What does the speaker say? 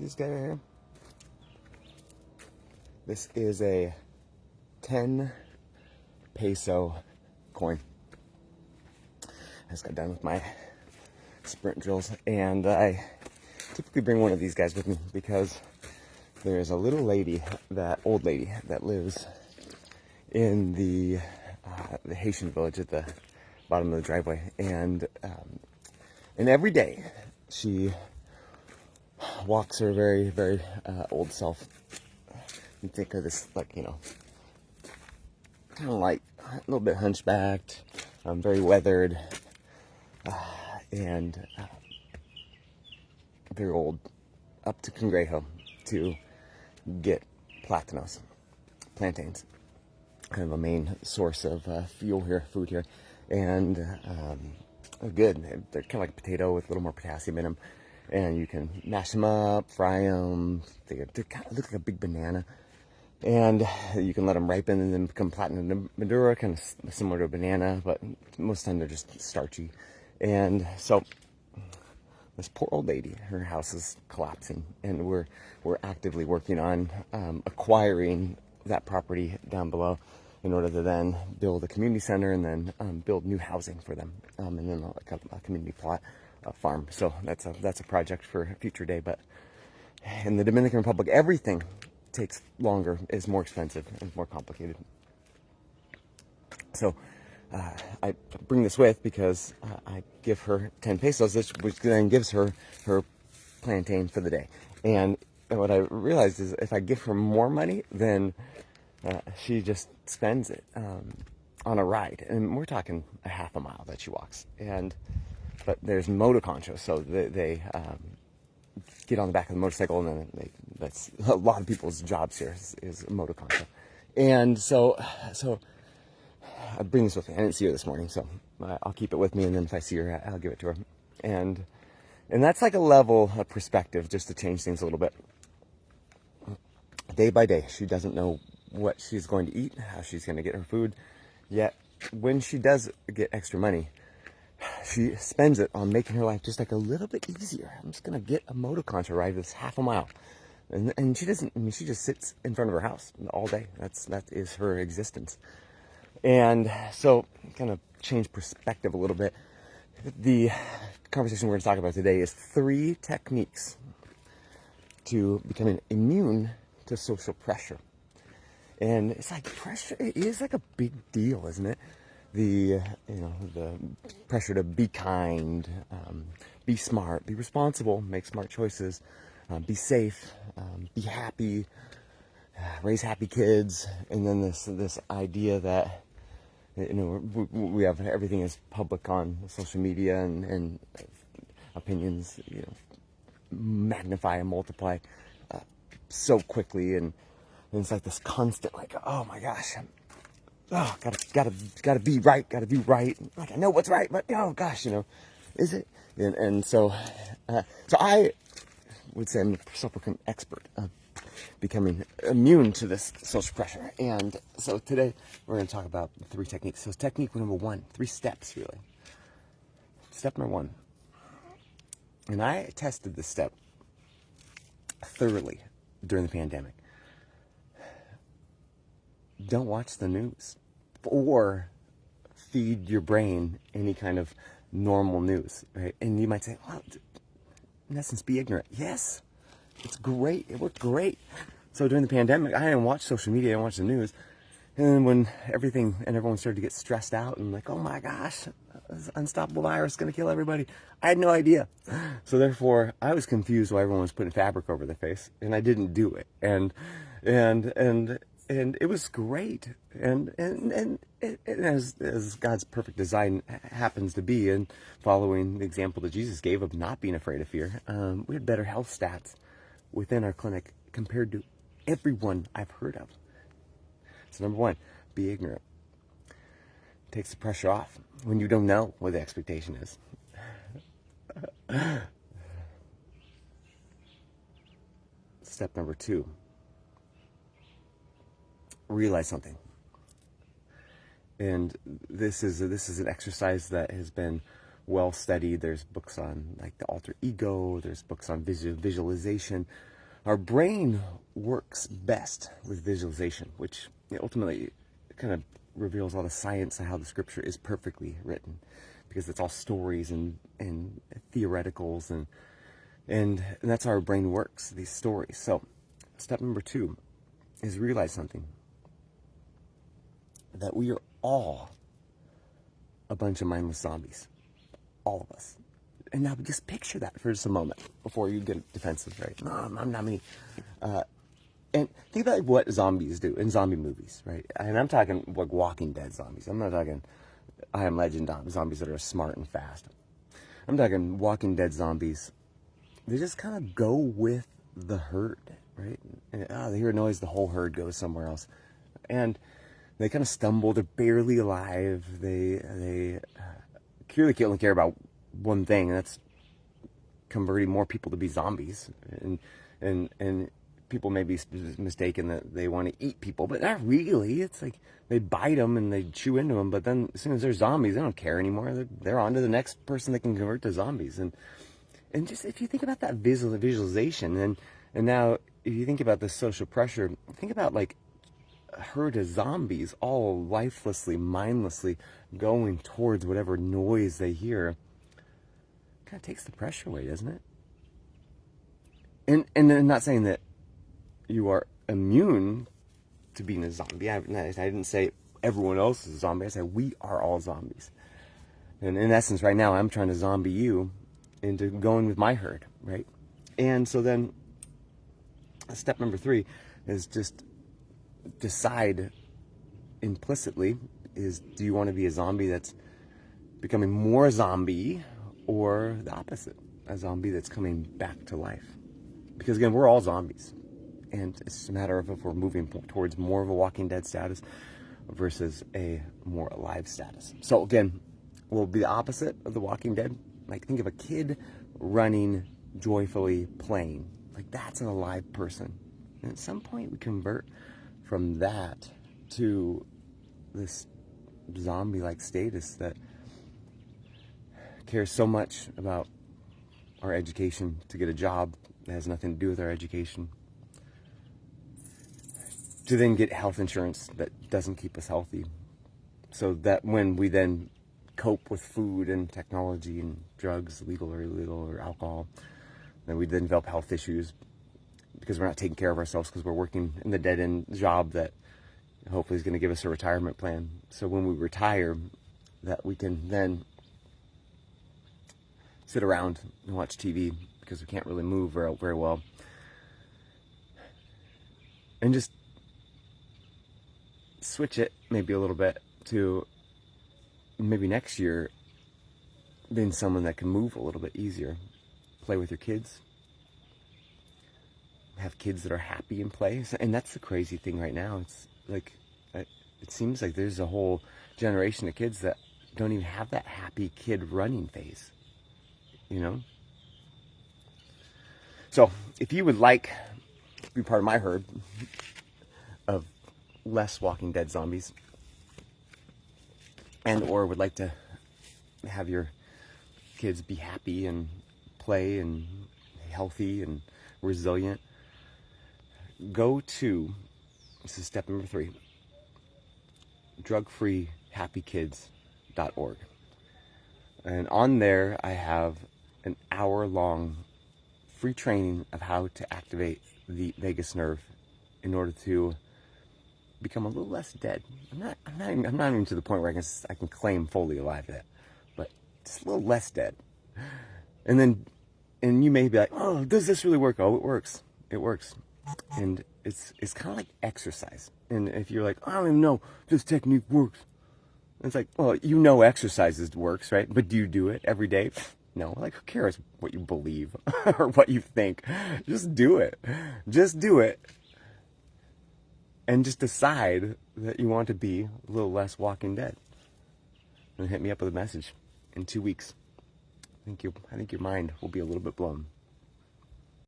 See this guy right here? This is a 10 peso coin. I just got done with my sprint drills, and I typically bring one of these guys with me because there's a little lady, old lady, that lives in the Haitian village at the bottom of the driveway, and every day she walks her very, very old self. You think of this, like, you know, kind of like a little bit hunchbacked, very weathered, and very old, up to Congrejo to get plantains, kind of a main source of food here, and good. They're kind of like a potato with a little more potassium in them, and you can mash them up, fry them. They kind of look like a big banana, and you can let them ripen and then become platinum madura, kind of similar to a banana, but most of the time they're just starchy. And so this poor old lady, her house is collapsing, and we're actively working on acquiring that property down below in order to then build a community center and then build new housing for them, and then like a community plot, a farm. So that's a project for a future day. But in the Dominican Republic, everything takes longer, is more expensive, and more complicated. So I bring this with because I give her 10 pesos, which then gives her her plantain for the day. And what I realized is if I give her more money, then she just spends it on a ride. And we're talking a half a mile that she walks. But there's moto conchos, so they get on the back of the motorcycle, and then that's a lot of people's jobs here is moto concho. And so I bring this with me. I didn't see her this morning, so I'll keep it with me, and then if I see her, I'll give it to her. And that's like a level of perspective, just to change things a little bit. Day by day, she doesn't know what she's going to eat, how she's going to get her food. Yet, when she does get extra money, she spends it on making her life just like a little bit easier. I'm just going to get a moto concho ride this half a mile. And she doesn't, I mean, she just sits in front of her house all day. That is her existence. And so, kind of change perspective a little bit. The conversation we're going to talk about today is 3 techniques to becoming immune to social pressure. And it's like pressure, it is like a big deal, isn't it? The pressure to be kind, be smart, be responsible, make smart choices, be safe, be happy, raise happy kids, and then this idea that we have everything is public on social media, and opinions magnify and multiply so quickly, and it's like this constant like, oh my gosh, gotta be right, gotta do right. Like I know what's right, but oh gosh, is it? And so I would say I'm a self-proclaimed expert of becoming immune to this social pressure. And so today we're going to talk about 3 techniques. So technique number 1, 3 steps really. Step number 1, and I tested this step thoroughly during the pandemic. Don't watch the news or feed your brain any kind of normal news, right? And you might say, well, in essence, be ignorant. Yes, it's great. It worked great. So during the pandemic, I didn't watch social media. I didn't watch the news. And then when everyone started to get stressed out and like, oh my gosh, this unstoppable virus is going to kill everybody, I had no idea. So therefore, I was confused why everyone was putting fabric over their face, and I didn't do it. And it was great. And as God's perfect design happens to be, and following the example that Jesus gave of not being afraid of fear, we had better health stats within our clinic compared to everyone I've heard of. So number 1, be ignorant. Takes the pressure off when you don't know what the expectation is. Step number 2, realize something. And this is an exercise that has been well studied. There's books on like the alter ego. There's books on visualization. Our brain works best with visualization, which ultimately kind of reveals all the science of how the scripture is perfectly written, because it's all stories and theoreticals, and that's how our brain works, these stories. So step number 2 is realize something, that we are all a bunch of mindless zombies, all of us. And now just picture that for just a moment before you get defensive, right? No, I'm not me. And think about like what zombies do in zombie movies, right? And I'm talking like Walking Dead zombies. I'm not talking I Am Legend zombies that are smart and fast. I'm talking Walking Dead zombies. They just kind of go with the herd, right? And, they hear a noise, the whole herd goes somewhere else. And they kind of stumble. They're barely alive. They clearly only care about one thing, and that's converting more people to be zombies. And people may be mistaken that they want to eat people, but not really. It's like they bite them and they chew into them, but then as soon as they're zombies, they don't care anymore. They're on to the next person they can convert to zombies. And just if you think about that visualization, and now if you think about the social pressure, think about like a herd of zombies all lifelessly, mindlessly going towards whatever noise they hear. Kind of takes the pressure away, doesn't it? And I'm not saying that you are immune to being a zombie. I didn't say everyone else is a zombie. I said we are all zombies. And in essence, right now, I'm trying to zombie you into going with my herd, right? And so then step number 3 is just decide implicitly, do you want to be a zombie that's becoming more zombie, or the opposite, a zombie that's coming back to life? Because again, we're all zombies. And it's just a matter of if we're moving towards more of a Walking Dead status versus a more alive status. So again, we'll be the opposite of the Walking Dead. Like think of a kid running, joyfully playing. Like that's an alive person. And at some point we convert from that to this zombie-like status that cares so much about our education to get a job that has nothing to do with our education, to then get health insurance that doesn't keep us healthy, so that when we then cope with food and technology and drugs, legal or illegal, or alcohol, then we then develop health issues because we're not taking care of ourselves, because we're working in the dead-end job that hopefully is going to give us a retirement plan. So when we retire, that we can then sit around and watch TV because we can't really move very well. And just switch it maybe a little bit to maybe next year being someone that can move a little bit easier. Play with your kids. Have kids that are happy in play. And that's the crazy thing right now. It's like, it seems like there's a whole generation of kids that don't even have that happy kid running phase, you know? So if you would like to be part of my herd of less Walking Dead zombies, and or would like to have your kids be happy and play and healthy and resilient, go to, this is step number 3, drugfreehappykids.org. And on there I have an hour-long free training of how to activate the vagus nerve in order to become a little less dead. I'm not even to the point where I can claim fully alive yet, but just a little less dead. And you may be like, oh, does this really work? Oh, it works. It works. And it's kind of like exercise. And if you're like, I don't even know if this technique works, it's like, well, you know exercises works, right? But do you do it every day? No. Like, who cares what you believe or what you think? Just do it. Just do it. And just decide that you want to be a little less Walking Dead. And hit me up with a message in 2 weeks. I think your mind will be a little bit blown.